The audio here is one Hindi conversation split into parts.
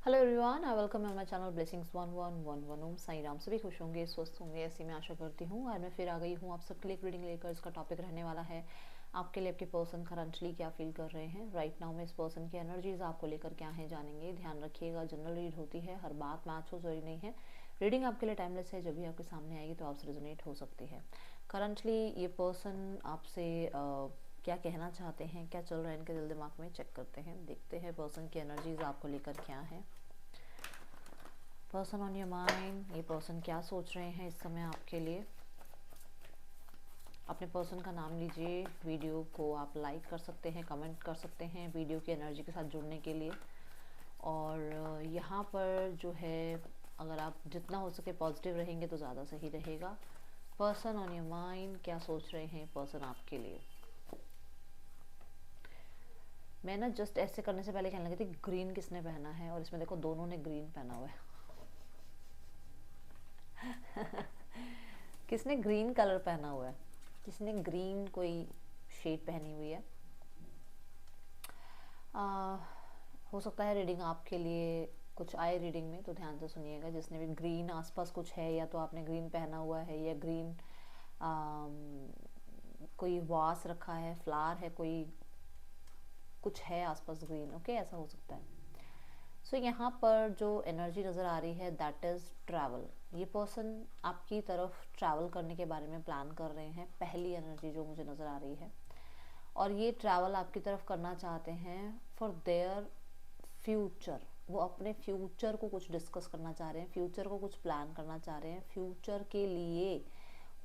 Hello everyone, I welcome on my channel blessings 1111 ओम साई राम। सभी खुश होंगे, स्वस्थ होंगे, ऐसी मैं आशा करती हूँ। आज मैं फिर आ गई हूँ आप सबके लिए एक रीडिंग लेकर। इसका टॉपिक रहने वाला है आपके लिए आपके पर्सन करंटली क्या फील कर रहे हैं राइट नाउ में। इस पर्सन की एनर्जीज आपको लेकर क्या है जानेंगे। ध्यान रखिएगा, जनरल रीड होती है, हर बात मैच हो जरूरी नहीं है। रीडिंग आपके लिए टाइमलेस है, जब भी आपके सामने आएगी तो आपसे रेजोनेट हो सकती है। करंटली ये पर्सन आपसे क्या कहना चाहते हैं, क्या चल रहा है इनके दिल दिमाग में, चेक करते हैं, देखते हैं पर्सन की एनर्जीज आपको लेकर क्या है। पर्सन ऑन योर माइंड, ये पर्सन क्या सोच रहे हैं इस समय आपके लिए। अपने पर्सन का नाम लीजिए। वीडियो को आप लाइक कर सकते हैं, कमेंट कर सकते हैं वीडियो की एनर्जी के साथ जुड़ने के लिए। और यहाँ पर जो है, अगर आप जितना हो सके पॉजिटिव रहेंगे तो ज़्यादा सही रहेगा। पर्सन ऑन योर माइंड क्या सोच रहे हैं पर्सन आपके लिए। मैं ना जस्ट ऐसे करने से पहले कहने लगी थी ग्रीन किसने पहना है, और इसमें देखो दोनों ने ग्रीन पहना हुआ है। किसने ग्रीन कलर पहना हुआ है, किसने ग्रीन कोई शेड पहनी हुई है। आ, हो सकता है रीडिंग आपके लिए कुछ आए रीडिंग में, तो ध्यान से सुनिएगा। जिसने भी ग्रीन आसपास कुछ है, या तो आपने ग्रीन पहना हुआ है, या ग्रीन कोई वास रखा है, फ्लावर है, कोई कुछ है आसपास ग्रीन। ओके, ऐसा हो सकता है। सो यहाँ पर जो एनर्जी नज़र आ रही है दैट इज़ ट्रैवल। ये पर्सन आपकी तरफ ट्रैवल करने के बारे में प्लान कर रहे हैं, पहली एनर्जी जो मुझे नज़र आ रही है। और ये ट्रैवल आपकी तरफ करना चाहते हैं फॉर देयर फ्यूचर। वो अपने फ्यूचर को कुछ डिस्कस करना चाह रहे हैं, फ्यूचर को कुछ प्लान करना चाह रहे हैं, फ्यूचर के लिए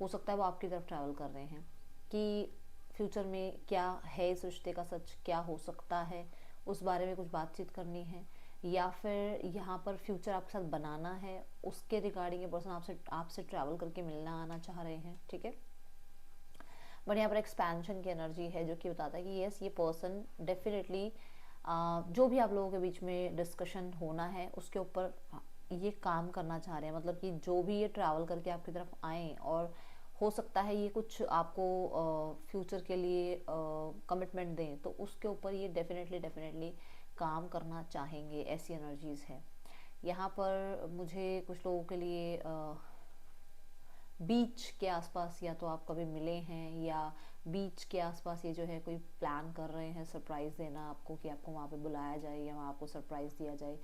हो सकता है वो आपकी तरफ ट्रैवल कर रहे हैं कि फ्यूचर में क्या है, इस रिश्ते का सच क्या हो सकता है, उस बारे में कुछ बातचीत करनी है। या फिर यहाँ पर फ्यूचर आपके साथ बनाना है, उसके रिगार्डिंग ये पर्सन आपसे आपसे ट्रैवल करके मिलना आना चाह रहे हैं, ठीक है। बट यहाँ पर एक्सपेंशन की एनर्जी है जो कि बताता है कि यस, ये पर्सन डेफिनेटली जो भी आप लोगों के बीच में डिस्कशन होना है उसके ऊपर ये काम करना चाह रहे हैं। मतलब कि जो भी ये ट्रैवल करके आपकी तरफ आए, और हो सकता है ये कुछ आपको फ्यूचर के लिए कमिटमेंट दें, तो उसके ऊपर ये डेफिनेटली डेफिनेटली काम करना चाहेंगे, ऐसी एनर्जीज़ है यहाँ पर। मुझे कुछ लोगों के लिए बीच के आसपास या तो आप कभी मिले हैं, या बीच के आसपास ये जो है कोई प्लान कर रहे हैं सरप्राइज़ देना आपको, कि आपको वहाँ पे बुलाया जाए या वहाँ आपको सरप्राइज़ दिया जाए।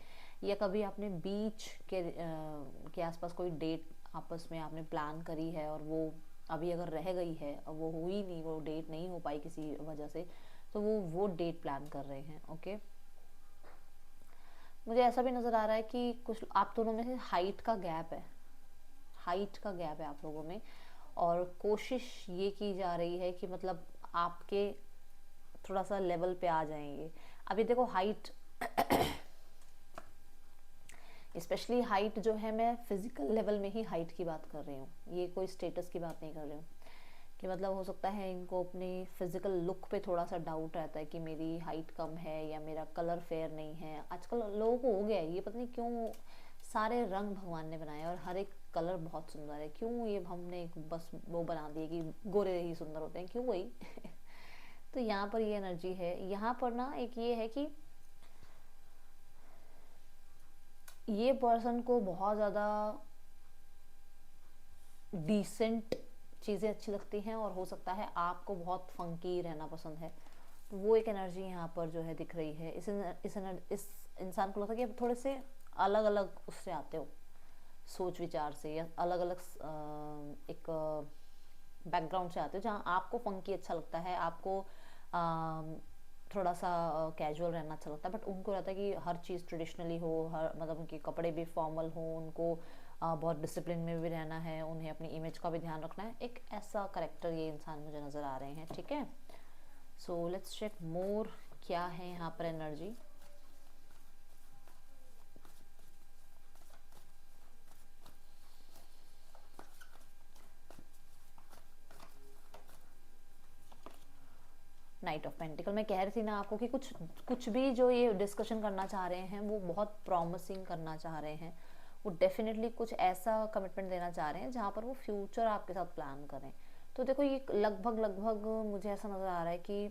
या कभी आपने बीच के आसपास कोई डेट आपस में आपने प्लान करी है, और वो अभी अगर रह गई है और वो हुई नहीं, वो डेट नहीं हो पाई किसी वजह से, तो वो डेट प्लान कर रहे हैं। ओके, मुझे ऐसा भी नज़र आ रहा है कि कुछ आप दोनों में से हाइट का गैप है, हाइट का गैप है आप लोगों में। और कोशिश ये की जा रही है कि मतलब आपके थोड़ा सा लेवल पे आ जाएंगे। अभी देखो हाइट, स्पेशली हाइट जो है, मैं फिजिकल लेवल में ही हाइट की बात कर रही हूँ, ये कोई स्टेटस की बात नहीं कर रही हूँ। कि मतलब हो सकता है इनको अपनी फिजिकल लुक पे थोड़ा सा डाउट रहता है कि मेरी हाइट कम है, या मेरा कलर फेयर नहीं है। आजकल लोगों को हो गया है ये, पता नहीं क्यों सारे रंग भगवान ने बनाए और हर एक कलर बहुत सुंदर है, क्यों ये हमने बस वो बना दिए कि गोरे ही सुंदर होते हैं, क्यों वही। तो यहाँ पर ये एनर्जी है। यहाँ पर ना एक ये है कि ये पर्सन को बहुत ज़्यादा डिसेंट चीज़ें अच्छी लगती हैं, और हो सकता है आपको बहुत फंकी रहना पसंद है। तो वो एक एनर्जी यहाँ पर जो है दिख रही है। इस इंसान को लगता है कि आप थोड़े से अलग अलग उससे आते हो, सोच विचार से, या अलग अलग एक बैकग्राउंड से आते हो, जहाँ आपको फंकी अच्छा लगता है, आपको थोड़ा सा कैजुअल रहना अच्छा लगता है। बट उनको रहता है कि हर चीज़ ट्रेडिशनली हो, हर मतलब उनके कपड़े भी फॉर्मल हो, उनको बहुत डिसिप्लिन में भी रहना है, उन्हें अपनी इमेज का भी ध्यान रखना है। एक ऐसा करेक्टर ये इंसान मुझे नज़र आ रहे हैं, ठीक है। सो लेट्स चेक मोर, क्या है यहाँ पर एनर्जी। नाइट ऑफ पेंटिकल, मैं कह रही थी ना आपको कि कुछ कुछ भी जो ये डिस्कशन करना चाह रहे हैं वो बहुत प्रॉमिसिंग करना चाह रहे हैं। वो डेफिनेटली कुछ ऐसा कमिटमेंट देना चाह रहे हैं जहाँ पर वो फ्यूचर आपके साथ प्लान करें। तो देखो ये लगभग लगभग मुझे ऐसा नज़र आ रहा है कि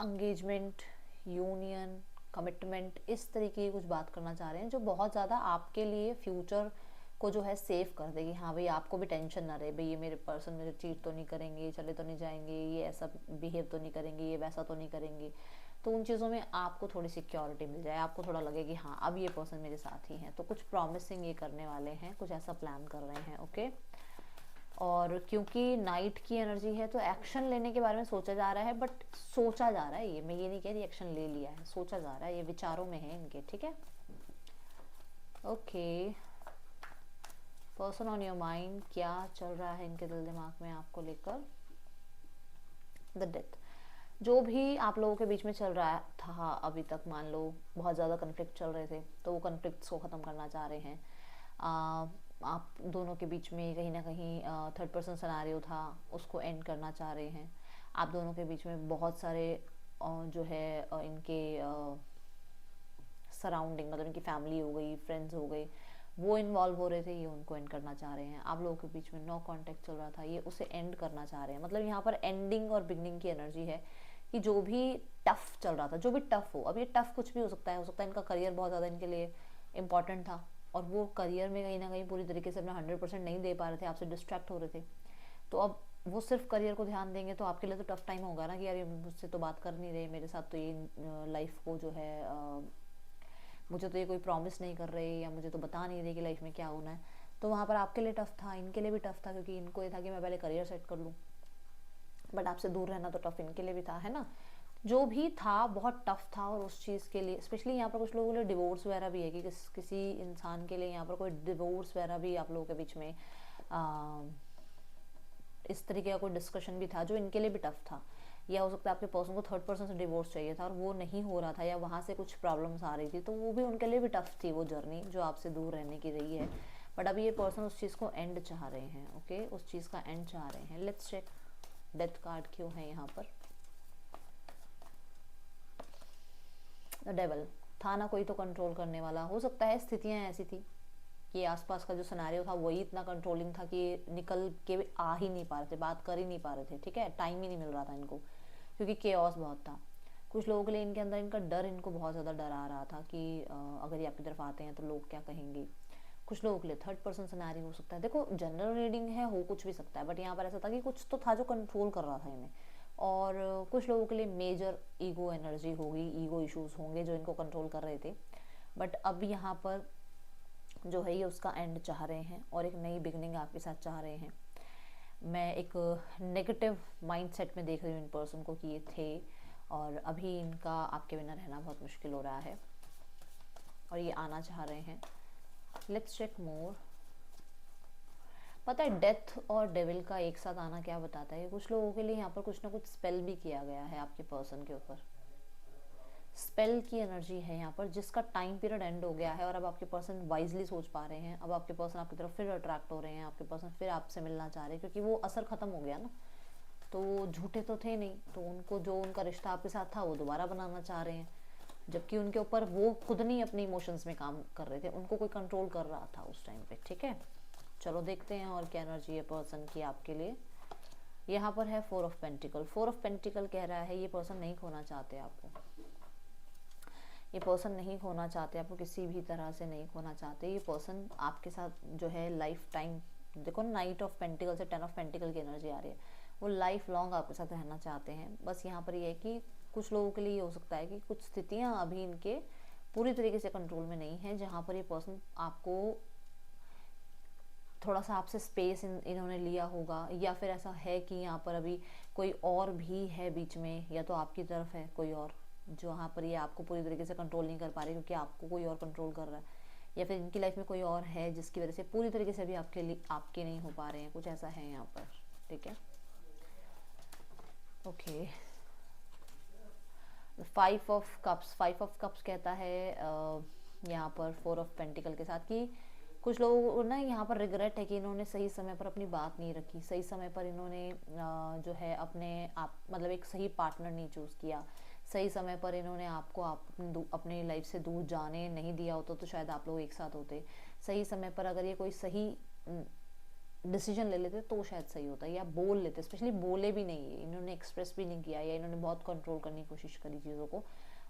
एंगेजमेंट, यूनियन, कमिटमेंट, इस तरीके की कुछ बात करना चाह रहे हैं जो बहुत ज़्यादा आपके लिए फ्यूचर को जो है सेव कर देगी। हाँ भाई, आपको भी टेंशन ना रहे, भाई ये मेरे पर्सन मुझे चीट तो नहीं करेंगे, ये चले तो नहीं जाएंगे, ये ऐसा बिहेव तो नहीं करेंगे, ये वैसा तो नहीं करेंगे। तो उन चीज़ों में आपको थोड़ी सिक्योरिटी मिल जाए, आपको थोड़ा लगे कि हाँ अब ये पर्सन मेरे साथ ही हैं। तो कुछ प्रॉमिसिंग ये करने वाले हैं, कुछ ऐसा प्लान कर रहे हैं। ओके, और क्योंकि नाइट की एनर्जी है तो एक्शन लेने के बारे में सोचा जा रहा है, बट सोचा जा रहा है, ये मैं ये नहीं कह रही एक्शन ले लिया है, सोचा जा रहा है, ये विचारों में है इनके। ठीक है, okay. Person on your mind, क्या चल रहा है इनके दिल दिमाग में आपको लेकर? The death. जो भी आप लोगों के बीच में चल रहा था अभी तक, मान लो बहुत ज़्यादा कन्फ्लिक्ट चल रहे थे, तो वो कन्फ्लिक्ट्स को ख़त्म करना चाह रहे हैं। आप दोनों के बीच में कहीं ना कहीं थर्ड पर्सन सिनेरियो था, उसको एंड करना चाह रहे हैं। आप दोनों के बीच में बहुत सारे जो है इनके सराउंडिंग, मतलब इनकी फैमिली हो गई, फ्रेंड्स हो गए, वो इन्वॉल्व हो रहे थे, ये उनको एंड करना चाह रहे हैं। आप लोगों के बीच में नो कांटेक्ट चल रहा था, ये उसे एंड करना चाह रहे हैं। मतलब यहाँ पर एंडिंग और बिगनिंग की एनर्जी है कि जो भी टफ चल रहा था, जो भी टफ हो, अब ये टफ कुछ भी हो सकता है। हो सकता है इनका करियर बहुत ज़्यादा इनके लिए इंपॉर्टेंट था और वो करियर में कहीं ना कहीं पूरी तरीके से अपना 100% नहीं दे पा रहे थे, आपसे डिस्ट्रैक्ट हो रहे थे। तो अब वो सिर्फ करियर को ध्यान देंगे तो आपके लिए तो टफ टाइम होगा ना, कि यार ये मुझसे तो बात कर नहीं रहे, मेरे साथ तो ये लाइफ को जो है मुझे तो ये कोई प्रॉमिस नहीं कर रहे, या मुझे तो बता नहीं रहे कि लाइफ में क्या होना है। तो वहाँ पर आपके लिए टफ था, इनके लिए भी टफ था, क्योंकि इनको ये था कि मैं पहले करियर सेट कर लूँ, बट आपसे दूर रहना तो टफ इनके लिए भी था, है ना। जो भी था बहुत टफ था, और उस चीज़ के लिए स्पेशली यहाँ पर कुछ लोगों के लिए डिवोर्स वगैरह भी है, कि किसी इंसान के लिए यहाँ पर कोई डिवोर्स वगैरह भी आप लोगों के बीच में इस तरीके का कोई डिस्कशन भी था जो इनके लिए भी टफ था। या हो सकता है आपके पर्सन को थर्ड पर्सन से डिवोर्स चाहिए था और वो नहीं हो रहा था, या वहाँ से कुछ प्रॉब्लम्स आ रही थी, तो वो भी उनके लिए भी टफ थी वो जर्नी जो आपसे दूर रहने की रही है। बट अभी ये पर्सन उस चीज़ को एंड चाह रहे हैं। ओके, उस चीज़ का एंड चाह रहे हैं। लेट्स चेक डेथ कार्ड क्यों है यहाँ पर। द डेविल था ना, कोई तो कंट्रोल करने वाला। हो सकता है स्थितियाँ ऐसी थी कि आसपास का जो सिनेरियो था वही इतना कंट्रोलिंग था कि निकल के आ ही नहीं पा रहे थे, बात कर ही नहीं पा रहे थे। ठीक है, टाइम ही नहीं मिल रहा था इनको, क्योंकि केओस बहुत था। कुछ लोगों के लिए इनके अंदर इनका डर, इनको बहुत ज़्यादा डर आ रहा था कि अगर ये आपकी तरफ आते हैं तो लोग क्या कहेंगे। कुछ लोगों के लिए थर्ड पर्सन सिनेरियो हो सकता है। देखो जनरल रीडिंग है, हो कुछ भी सकता है, बट यहाँ पर ऐसा था कि कुछ तो था जो कंट्रोल कर रहा था इन्हें। और कुछ लोगों के लिए मेजर ईगो एनर्जी होगी, ईगो इश्यूज होंगे जो इनको कंट्रोल कर रहे थे। बट अब यहाँ पर जो है ये उसका एंड चाह रहे हैं और एक नई बिगनिंग आपके साथ चाह रहे हैं। मैं एक नेगेटिव माइंडसेट में देख रही हूँ इन पर्सन को कि ये थे, और अभी इनका आपके बिना रहना बहुत मुश्किल हो रहा है और ये आना चाह रहे हैं। लेट्स चेक मोर। पता है डेथ और डेविल का एक साथ आना क्या बताता है? कुछ लोगों के लिए यहाँ पर कुछ ना कुछ स्पेल भी किया गया है आपके पर्सन के ऊपर। स्पेल की एनर्जी है यहाँ पर, जिसका टाइम पीरियड एंड हो गया है और अब आपके पर्सन वाइजली सोच पा रहे हैं। अब आपके पर्सन आपकी तरफ फिर अट्रैक्ट हो रहे हैं, आपके पर्सन फिर आपसे मिलना चाह रहे हैं, क्योंकि वो असर खत्म हो गया ना। तो वो झूठे तो थे नहीं, तो उनको जो उनका रिश्ता आपके साथ था वो दोबारा बनाना चाह रहे हैं, जबकि उनके ऊपर वो खुद नहीं अपनी इमोशंस में काम कर रहे थे, उनको कोई कंट्रोल कर रहा था उस टाइम पे। ठीक है, चलो देखते हैं और क्या एनर्जी है पर्सन की आपके लिए। यहाँ पर है 4 ऑफ पेंटिकल। 4 ऑफ पेंटिकल कह रहा है ये पर्सन नहीं खोना चाहते आपको, ये पर्सन नहीं खोना चाहते आपको, किसी भी तरह से नहीं खोना चाहते। ये पर्सन आपके साथ जो है लाइफ टाइम, देखो नाइट ऑफ पेंटिकल से 10 ऑफ पेंटिकल की एनर्जी आ रही है, वो लाइफ लॉन्ग आपके साथ रहना चाहते हैं। बस यहाँ पर ये है कि कुछ लोगों के लिए ये हो सकता है कि कुछ स्थितियाँ अभी इनके पूरी तरीके से कंट्रोल में नहीं है, जहाँ पर ये पर्सन आपको थोड़ा सा आपसे स्पेस इन्होंने लिया होगा, या फिर ऐसा है कि यहाँ पर अभी कोई और भी है बीच में, या तो आपकी तरफ है कोई और जो यहाँ पर ये आपको पूरी तरीके से कंट्रोल नहीं कर पा रहे क्योंकि आपको कोई और कंट्रोल कर रहा है, या फिर इनकी लाइफ में कोई और है जिसकी वजह से पूरी तरीके से अभी आपके लिए आपके नहीं हो पा रहे हैं, कुछ ऐसा है यहाँ पर। ठीक है, okay. 5 of cups, 5 of cups कहता है यहाँ पर 4 ऑफ पेंटिकल के साथ कि कुछ लोगों को ना यहाँ पर रिग्रेट है कि इन्होंने सही समय पर अपनी बात नहीं रखी, सही समय पर इन्होंने जो है अपने आप मतलब एक सही पार्टनर नहीं चूज़ किया, सही समय पर इन्होंने आपको अपने लाइफ से दूर जाने नहीं दिया होता तो शायद आप लोग एक साथ होते। सही समय पर अगर ये कोई सही डिसीजन ले लेते तो शायद सही होता, या बोल लेते, स्पेशली बोले भी नहीं, इन्होंने एक्सप्रेस भी नहीं किया, या इन्होंने बहुत कंट्रोल करने की कोशिश करी चीज़ों को,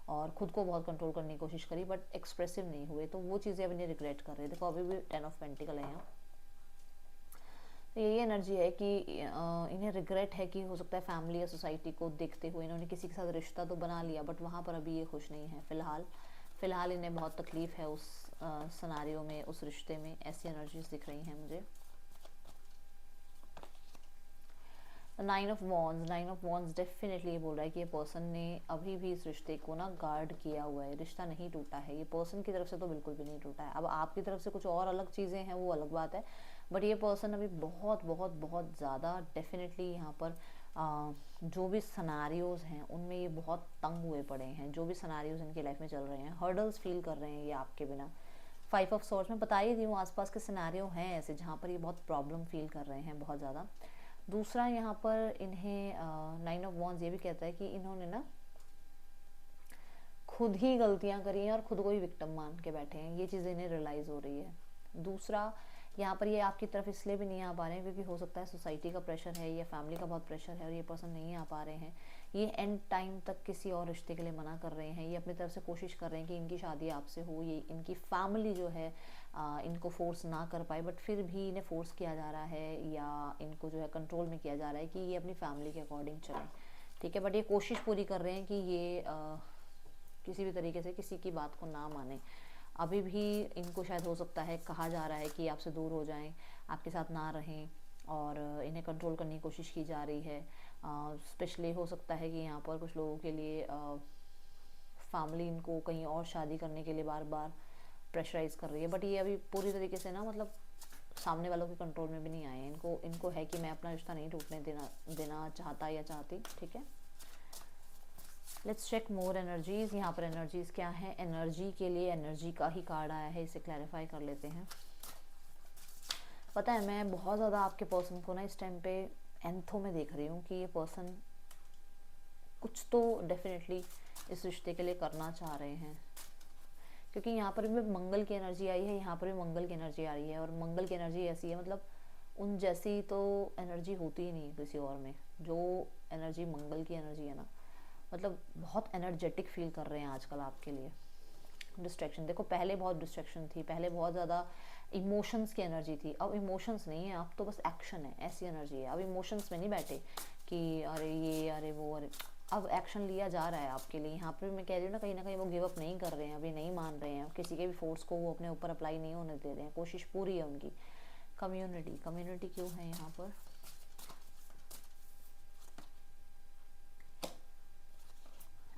और खुद को बहुत कंट्रोल करने की कोशिश करी बट एक्सप्रेसिव नहीं हुए, तो वो चीज़ें अब इन्हें रिग्रेट कर रहे हैं। देखो अभी भी 10 ऑफ पेंटिकल है यहाँ। तो यही एनर्जी है कि इन्हें रिग्रेट है कि हो सकता है फैमिली या सोसाइटी को देखते हुए इन्होंने किसी के साथ रिश्ता तो बना लिया बट वहाँ पर अभी ये खुश नहीं है। फ़िलहाल इन्हें बहुत तकलीफ़ है उस सिनेरियो में, उस रिश्ते में। ऐसी एनर्जीज दिख रही हैं मुझे। नाइन ऑफ वॉन्ड्स डेफिनेटली ये बोल रहा है कि ये पर्सन ने अभी भी इस रिश्ते को ना गार्ड किया हुआ है। रिश्ता नहीं टूटा है, ये पर्सन की तरफ से तो बिल्कुल भी नहीं टूटा है। अब आपकी तरफ से कुछ और अलग चीज़ें हैं वो अलग बात है, बट ये पर्सन अभी बहुत बहुत बहुत ज़्यादा डेफिनेटली यहाँ पर जो भी सनारियोज़ हैं उनमें ये बहुत तंग हुए पड़े हैं। जो भी सनारियोज़ इनकी लाइफ में चल रहे हैं, हर्डल्स फील कर रहे हैं ये आपके बिना। 5 ऑफ सॉर्ड्स में बता ही दी हूँ, आसपास के सिनेरियो हैं ऐसे जहाँ पर ये बहुत प्रॉब्लम फील कर रहे हैं, बहुत ज़्यादा। दूसरा यहाँ पर इन्हें 9 ऑफ वॉन्ड्स ये भी कहता है कि इन्होंने ना खुद ही गलतियाँ करी हैं और खुद को ही विक्टिम मान के बैठे हैं। ये चीज़ इन्हें रियलाइज़ हो रही है। दूसरा यहाँ पर ये आपकी तरफ इसलिए भी नहीं आ पा रहे हैं क्योंकि हो सकता है सोसाइटी का प्रेशर है या फैमिली का बहुत प्रेशर है और ये पर्सन नहीं आ पा रहे हैं। ये एंड टाइम तक किसी और रिश्ते के लिए मना कर रहे हैं। ये अपनी तरफ से कोशिश कर रहे हैं कि इनकी शादी आपसे हो, ये इनकी फैमिली जो है इनको फोर्स ना कर पाए, बट फिर भी इन्हें फोर्स किया जा रहा है या इनको जो है कंट्रोल में किया जा रहा है कि ये अपनी फैमिली के अकॉर्डिंग चलें। ठीक है, बट ये कोशिश पूरी कर रहे हैं कि ये किसी भी तरीके से किसी की बात को ना माने। अभी भी इनको शायद हो सकता है, कहा जा रहा है कि आपसे दूर हो जाएं, आपके साथ ना रहें, और इन्हें कंट्रोल करने की कोशिश की जा रही है। स्पेशली हो सकता है कि यहाँ पर कुछ लोगों के लिए फैमिली इनको कहीं और शादी करने के लिए बार बार प्रेशराइज कर रही है, बट ये अभी पूरी तरीके से ना मतलब सामने वालों के कंट्रोल में भी नहीं आए हैं। इनको है कि मैं अपना रिश्ता नहीं टूटने देना चाहता या चाहती। ठीक है, लेट्स चेक मोर एनर्जीज। यहाँ पर एनर्जीज क्या है? एनर्जी के लिए एनर्जी का ही कार्ड आया है, इसे क्लैरिफाई कर लेते हैं। पता है मैं बहुत ज़्यादा आपके पर्सन को ना इस टाइम पे एंथो में देख रही हूँ कि ये पर्सन कुछ तो डेफिनेटली इस रिश्ते के लिए करना चाह रहे हैं, क्योंकि यहाँ पर भी मंगल की एनर्जी आई है, यहाँ पर भी मंगल की एनर्जी आ रही है, और मंगल की एनर्जी ऐसी है मतलब उन जैसी तो एनर्जी होती ही नहीं किसी और में। जो एनर्जी मंगल की एनर्जी है ना, मतलब बहुत एनर्जेटिक फील कर रहे हैं आजकल आपके लिए। डिस्ट्रैक्शन देखो, पहले बहुत डिस्ट्रैक्शन थी, पहले बहुत ज़्यादा इमोशंस की एनर्जी थी, अब इमोशंस नहीं है, अब तो बस एक्शन है। ऐसी एनर्जी है, अब इमोशंस में नहीं बैठे कि अरे ये अरे वो अरे, अब एक्शन लिया जा रहा है आपके लिए। यहाँ पर मैं कह रही हूँ ना कहीं वो गिव अप नहीं कर रहे हैं, अभी नहीं मान रहे हैं, किसी के भी फोर्स को वो अपने ऊपर अप्लाई नहीं होने दे रहे हैं, कोशिश पूरी है उनकी। कम्युनिटी क्यों है यहाँ पर?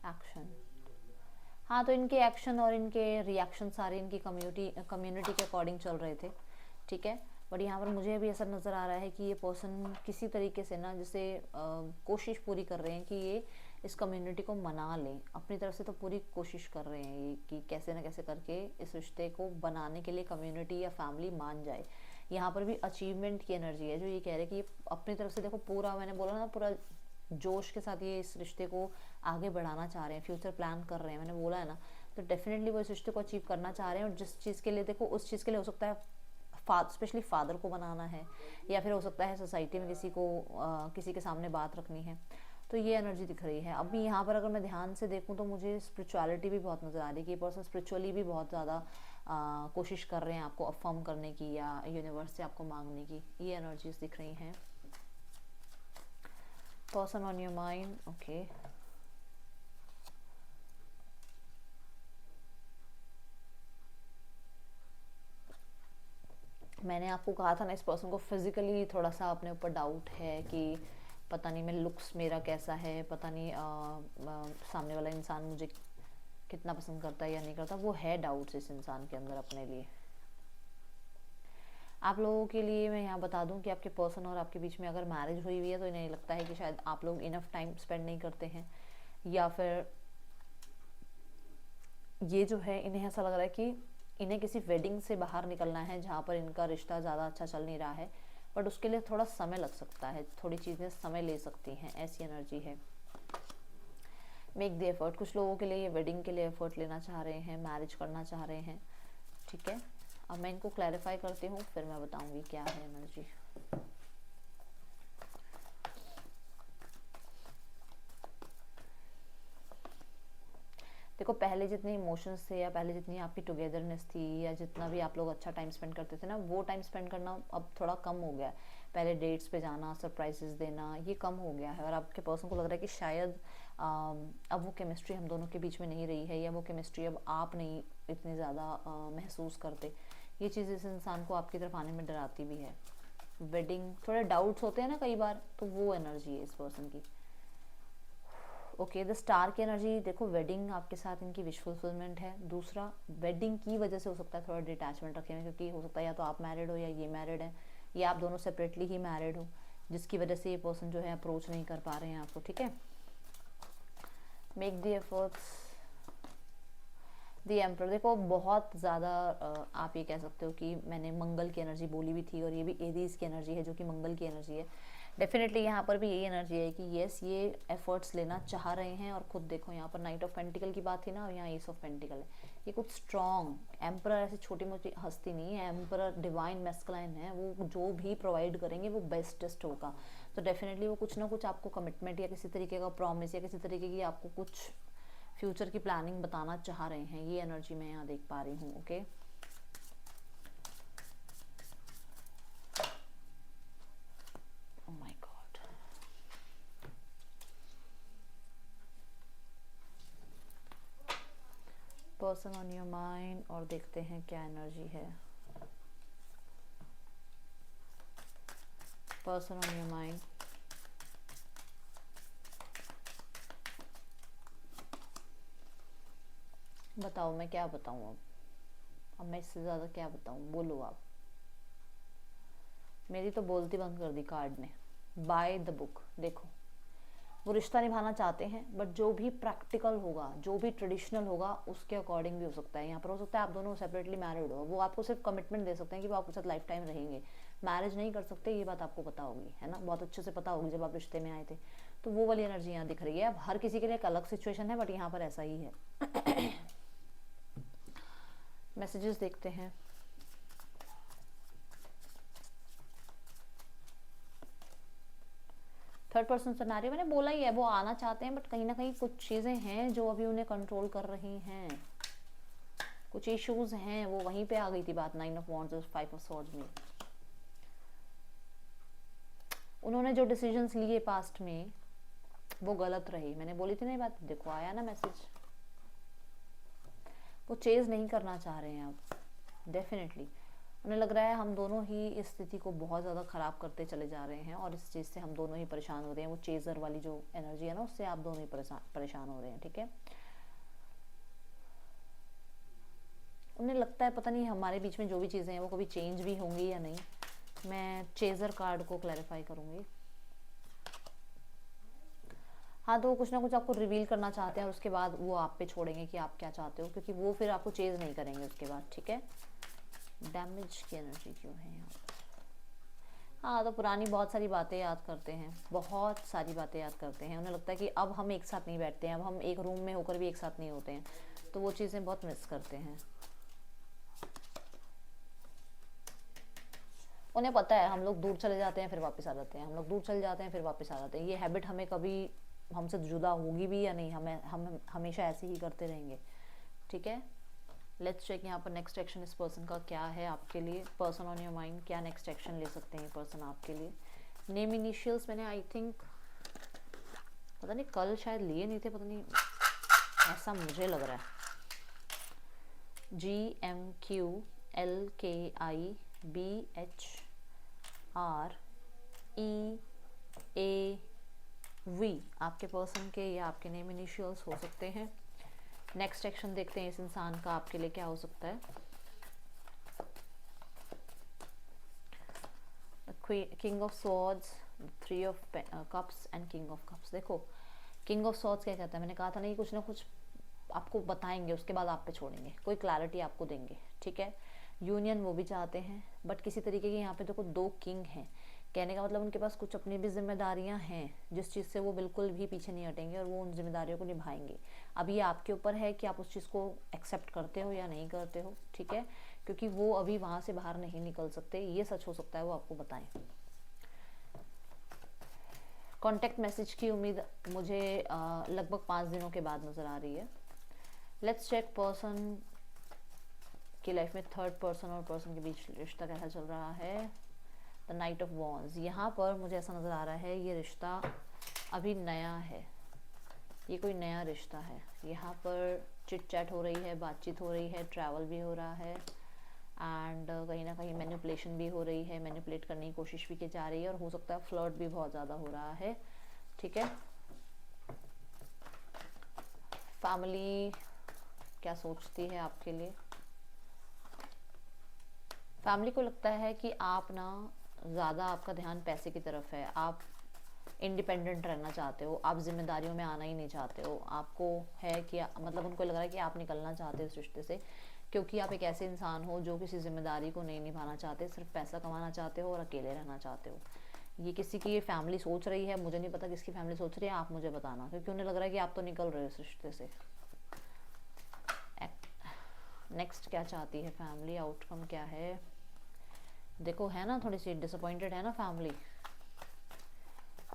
एक्शन, हाँ, तो इनके एक्शन और इनके रिएक्शन सारे इनकी कम्युनिटी के अकॉर्डिंग चल रहे थे। ठीक है, बट यहाँ पर मुझे भी ऐसा नज़र आ रहा है कि ये पर्सन किसी तरीके से ना जैसे कोशिश पूरी कर रहे हैं कि ये इस कम्युनिटी को मना लें। अपनी तरफ से तो पूरी कोशिश कर रहे हैं ये कि कैसे ना कैसे करके इस रिश्ते को बनाने के लिए कम्युनिटी या फैमिली मान जाए। यहाँ पर भी अचीवमेंट की एनर्जी है, जो ये कह रहे हैं कि ये अपनी तरफ से देखो पूरा, मैंने बोला ना, पूरा जोश के साथ ये इस रिश्ते को आगे बढ़ाना चाह रहे हैं, फ्यूचर प्लान कर रहे हैं, मैंने बोला है ना। तो डेफिनेटली वो इस रिश्ते को अचीव करना चाह रहे हैं, और जिस चीज़ के लिए देखो, उस चीज़ के लिए हो सकता है स्पेशली फादर को बनाना है, या फिर हो सकता है सोसाइटी में किसी के सामने बात रखनी है। तो ये एनर्जी दिख रही है। अभी यहाँ पर अगर मैं ध्यान से देखूँ तो मुझे स्पिरिचुअलिटी भी बहुत नज़र आ रही है कि ये पर्सन स्पिरिचुअली भी बहुत ज़्यादा कोशिश कर रहे हैं आपको अफर्म करने की या यूनिवर्स से आपको मांगने की। ये एनर्जीज दिख रही हैं। Person on your mind, okay. मैंने आपको कहा था ना, इस पर्सन को फिजिकली थोड़ा सा अपने ऊपर डाउट है कि पता नहीं मैं लुक्स मेरा कैसा है, पता नहीं सामने वाला इंसान मुझे कितना पसंद करता है या नहीं करता। वो है डाउट्स इस इंसान के अंदर अपने लिए। आप लोगों के लिए मैं यहाँ बता दूं कि आपके पर्सन और आपके बीच में अगर मैरिज हुई है तो इन्हें लगता है कि शायद आप लोग इनफ टाइम स्पेंड नहीं करते हैं, या फिर ये जो है इन्हें ऐसा लग रहा है कि इन्हें किसी वेडिंग से बाहर निकलना है जहाँ पर इनका रिश्ता ज़्यादा अच्छा चल नहीं रहा है, बट उसके लिए थोड़ा समय लग सकता है, थोड़ी चीज़ें समय ले सकती हैं, ऐसी एनर्जी है। मेक द एफर्ट, कुछ लोगों के लिए ये वेडिंग के लिए एफर्ट लेना चाह रहे हैं, मैरिज करना चाह रहे हैं। ठीक है, अब मैं इनको क्लैरिफाई करती हूँ, फिर मैं बताऊँगी क्या है एनर्जी। देखो पहले जितने इमोशंस थे या पहले जितनी आपकी टुगेदरनेस थी या जितना भी आप लोग अच्छा टाइम स्पेंड करते थे ना, वो टाइम स्पेंड करना अब थोड़ा कम हो गया है। पहले डेट्स पे जाना, सरप्राइजेस देना, ये कम हो गया है और आपके पर्सन को लग रहा है कि शायद अब वो केमिस्ट्री हम दोनों के बीच में नहीं रही है, या वो केमिस्ट्री अब आप नहीं इतनी ज़्यादा महसूस करते। ये चीज़ इस इंसान को आपकी तरफ आने में डराती भी है। वेडिंग, थोड़े डाउट्स होते हैं ना कई बार, तो वो एनर्जी है इस पर्सन की। ओके, द स्टार की एनर्जी देखो, वेडिंग आपके साथ इनकी विश फुलफिलमेंट है। दूसरा, वेडिंग की वजह से हो सकता है थोड़ा डिटैचमेंट रखे हुए, क्योंकि हो सकता है या तो आप मैरिड हो या ये मैरिड है, या आप दोनों सेपरेटली ही मैरिड हो, जिसकी वजह से ये पर्सन जो है अप्रोच नहीं कर पा रहे हैं आपको। ठीक है, make the efforts. The emperor, देखो बहुत ज़्यादा आप ये कह सकते हो कि मैंने मंगल की एनर्जी बोली भी थी, और ये भी एरीज की एनर्जी है जो कि मंगल की एनर्जी है। डेफिनेटली यहाँ पर भी यही एनर्जी है कि येस, ये एफर्ट्स लेना चाह रहे हैं। और खुद देखो यहाँ पर नाइट ऑफ पेंटिकल की बात थी ना, और यहाँ एस ऑफ पेंटिकल है। ये कुछ स्ट्रॉन्ग एम्परर ऐसी छोटी मोटी हस्ती नहीं है, एम्परर डिवाइन मैस्कुलाइन है। वो जो भी प्रोवाइड करेंगे वो बेस्टेस्ट होगा। तो डेफिनेटली वो कुछ ना कुछ आपको कमिटमेंट या किसी तरीके का प्रॉमिस या किसी तरीके की आपको कुछ फ्यूचर की प्लानिंग बताना चाह रहे हैं। ये एनर्जी मैं यहाँ देख पा रही हूँ। Okay, oh my God, person on your mind, और देखते हैं क्या एनर्जी है पर्सन ऑन योर माइंड। बताओ, मैं क्या बताऊँ अब मैं इससे ज़्यादा क्या बताऊँ, बोलो आप। मेरी तो बोलती बंद कर दी कार्ड ने। By the book. देखो, वो रिश्ता निभाना चाहते हैं, बट जो भी प्रैक्टिकल होगा, जो भी ट्रेडिशनल होगा, उसके अकॉर्डिंग भी हो सकता है। यहाँ पर हो सकता है आप दोनों सेपरेटली मैरिड हो, वो आपको सिर्फ कमिटमेंट दे सकते हैं कि वो आपके साथ लाइफ टाइम रहेंगे, मैरिज नहीं कर सकते। ये बात आपको पता होगी, है ना, बहुत अच्छे से पता होगी जब आप रिश्ते में आए थे। तो वो वाली एनर्जी यहाँ दिख रही है। अब हर किसी के लिए एक अलग सिचुएशन है, बट यहाँ पर ऐसा ही है। मैसेजेस देखते हैं। थर्ड पर्सन सिनेरियो मैंने बोला ही है, वो आना चाहते हैं, बट कहीं ना कहीं कुछ चीज़ें हैं जो अभी उन्हें कंट्रोल कर रही हैं, कुछ इश्यूज हैं। वो वहीं पे आ गई थी बात, 9 ऑफ वॉन्ड्स और 5 ऑफ स्वॉर्ड्स में। उन्होंने जो डिसीजंस लिए पास्ट में वो गलत रही। मैंने बोली थी ना ये बात, देखो आया ना मैसेज। वो चेज नहीं करना चाह रहे हैं अब। डेफिनेटली उन्हें लग रहा है हम दोनों ही इस स्थिति को बहुत ज़्यादा ख़राब करते चले जा रहे हैं, और इस चीज़ से हम दोनों ही परेशान हो रहे हैं। वो चेज़र वाली जो एनर्जी है ना, उससे आप दोनों ही परेशान हो रहे हैं। ठीक है, उन्हें लगता है पता नहीं हमारे बीच में जो भी चीज़ें हैं वो कभी चेंज भी होंगी या नहीं। मैं चेज़र कार्ड को क्लैरिफाई करूँगी। हाँ, तो वो कुछ ना कुछ आपको रिवील करना चाहते हैं, और उसके बाद वो आप पे छोड़ेंगे कि आप क्या चाहते हो, क्योंकि वो फिर आपको चेज़ नहीं करेंगे उसके बाद। ठीक है, डैमेज की एनर्जी क्यों है यहाँ? हाँ, तो पुरानी बहुत सारी बातें याद करते हैं, बहुत सारी बातें याद करते हैं। उन्हें लगता है कि अब हम एक साथ नहीं बैठते हैं, अब हम एक रूम में होकर भी एक साथ नहीं होते हैं, तो वो चीज़ें बहुत मिस करते हैं। उन्हें पता है हम लोग दूर चले जाते हैं फिर वापस आ जाते हैं, हम लोग दूर चले जाते हैं फिर वापस आ जाते हैं। ये हैबिट हमें कभी हमसे जुदा होगी भी या नहीं, हम हमेशा ऐसे ही करते रहेंगे। ठीक है, लेट्स चेक यहाँ पर नेक्स्ट एक्शन इस पर्सन का क्या है आपके लिए। पर्सन ऑन योर माइंड, क्या नेक्स्ट एक्शन ले सकते हैं पर्सन आपके लिए। नेम इनिशियल्स मैंने आई थिंक पता नहीं कल शायद लिए नहीं थे, पता नहीं, ऐसा मुझे लग रहा है। GMQLKIBHREAV आपके पर्सन के या आपके नेम इनिशियल्स हो सकते हैं। नेक्स्ट एक्शन देखते हैं इस इंसान का आपके लिए क्या हो सकता है। King of swords, 3 of cups and king of cups. देखो किंग ऑफ स्वॉर्ड्स क्या कहता है, मैंने कहा था ना ये कुछ ना कुछ आपको बताएंगे, उसके बाद आप पे छोड़ेंगे, कोई क्लैरिटी आपको देंगे। ठीक है, यूनियन वो भी चाहते हैं, बट किसी तरीके की यहाँ पे देखो 2 किंग हैं। कहने का मतलब उनके पास कुछ अपनी भी जिम्मेदारियां हैं, जिस चीज़ से वो बिल्कुल भी पीछे नहीं हटेंगे, और वो उन जिम्मेदारियों को निभाएंगे। अब ये आपके ऊपर है कि आप उस चीज़ को एक्सेप्ट करते हो या नहीं करते हो। ठीक है, क्योंकि वो अभी वहाँ से बाहर नहीं निकल सकते, ये सच हो सकता है, वो आपको बताएं। कॉन्टेक्ट मैसेज की उम्मीद मुझे लगभग 5 दिनों के बाद नज़र आ रही है। लेट्स चेक पर्सन की लाइफ में थर्ड पर्सन और पर्सन के बीच रिश्ता कैसा चल रहा है। द नाइट ऑफ वॉन्ड्स, यहाँ पर मुझे ऐसा नज़र आ रहा है ये रिश्ता अभी नया है, ये कोई नया रिश्ता है। यहाँ पर चिट चैट हो रही है, बातचीत हो रही है, ट्रैवल भी हो रहा है, एंड कहीं ना कहीं मैनिपुलेशन भी हो रही है, मैनिपुलेट करने की कोशिश भी की जा रही है, और हो सकता है फ्लर्ट भी बहुत ज़्यादा हो रहा है। ठीक है, फैमिली क्या सोचती है आपके लिए। फैमिली को लगता है कि आप ना ज़्यादा, आपका ध्यान पैसे की तरफ है, आप इंडिपेंडेंट रहना चाहते हो, आप जिम्मेदारियों में आना ही नहीं चाहते हो। आपको है कि मतलब उनको लग रहा है कि आप निकलना चाहते हो इस रिश्ते से, क्योंकि आप एक ऐसे इंसान हो जो किसी जिम्मेदारी को नहीं निभाना चाहते, सिर्फ पैसा कमाना चाहते हो और अकेले रहना चाहते हो। ये किसी की फैमिली सोच रही है, मुझे नहीं पता किसकी फैमिली सोच रही है, आप मुझे बताना, क्योंकि उन्हें लग रहा है कि आप तो निकल रहे हो इस रिश्ते से। नेक्स्ट क्या चाहती है फैमिली, आउटकम क्या है। देखो है ना, थोड़ी सी डिसअपॉइंटेड है ना family,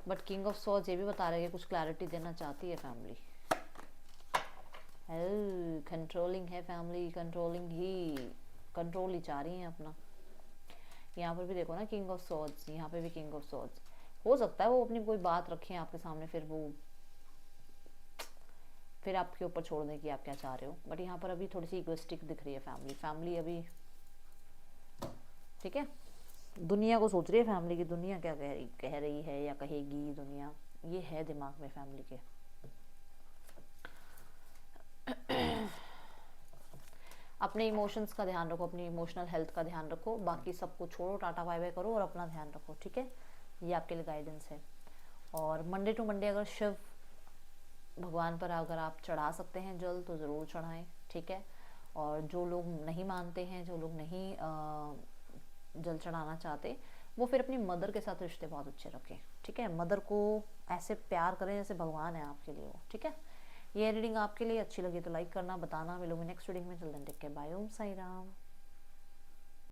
but king of swords ये भी बता रहे हैं कि कुछ क्लैरिटी देना चाहती है फैमिली। कंट्रोलिंग है फैमिली, कंट्रोल ही चाह रही है अपना। यहाँ पर भी देखो ना किंग ऑफ सॉर्ड्स, यहाँ पे भी किंग ऑफ सॉर्ड्स। हो सकता है वो अपनी कोई बात रखें आपके सामने, फिर आपके ऊपर छोड़ दें कि आप क्या चाह रहे हो, बट यहाँ पर अभी थोड़ी सी इगोइस्टिक दिख रही है फैमिली अभी। ठीक है, दुनिया को सोच रही है फैमिली की, दुनिया क्या कह रही है या कहेगी दुनिया, ये है दिमाग में फैमिली के। अपने इमोशंस का ध्यान रखो, अपनी इमोशनल हेल्थ का ध्यान रखो, बाकी सबको छोड़ो, टाटा बाय बाय करो और अपना ध्यान रखो। ठीक है, ये आपके लिए गाइडेंस है। और मंडे टू मंडे अगर शिव भगवान पर अगर आप चढ़ा सकते हैं जल तो ज़रूर चढ़ाएं। ठीक है, और जो लोग नहीं मानते हैं, जो लोग नहीं जल चढ़ाना चाहते, वो फिर अपनी मदर के साथ रिश्ते बहुत अच्छे रखें। ठीक है, मदर को ऐसे प्यार करें जैसे भगवान है आपके लिए वो। ठीक है, ये रीडिंग आपके लिए अच्छी लगी तो लाइक करना, बताना। मिलूंगी नेक्स्ट रीडिंग में, चल देन टेक केयर, बाय, ओम साई राम।